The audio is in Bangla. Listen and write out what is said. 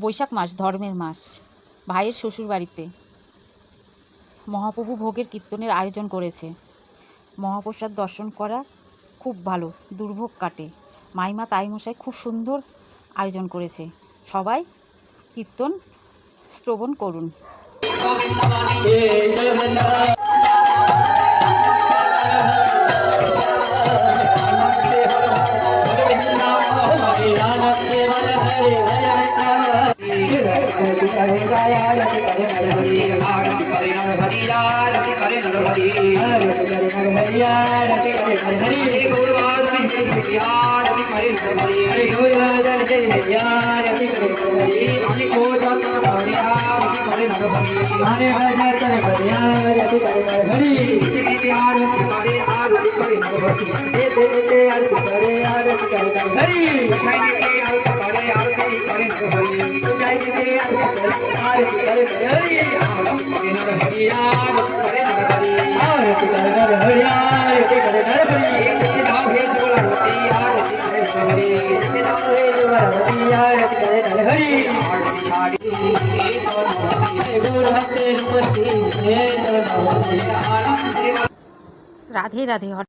বৈশাখ মাস ধর্মের মাস। ভাইয়ের শ্বশুর বাড়িতে মহাপ্রভু ভোগের কীর্তনের আয়োজন করেছে। মহাপ্রসাদ দর্শন করা খুব ভালো, দুর্ভোগ কাটে। মাইমা তাইমশাই খুব সুন্দর আয়োজন করেছে। সবাই কীর্তন শ্রবণ করুন। রাধে রাধে।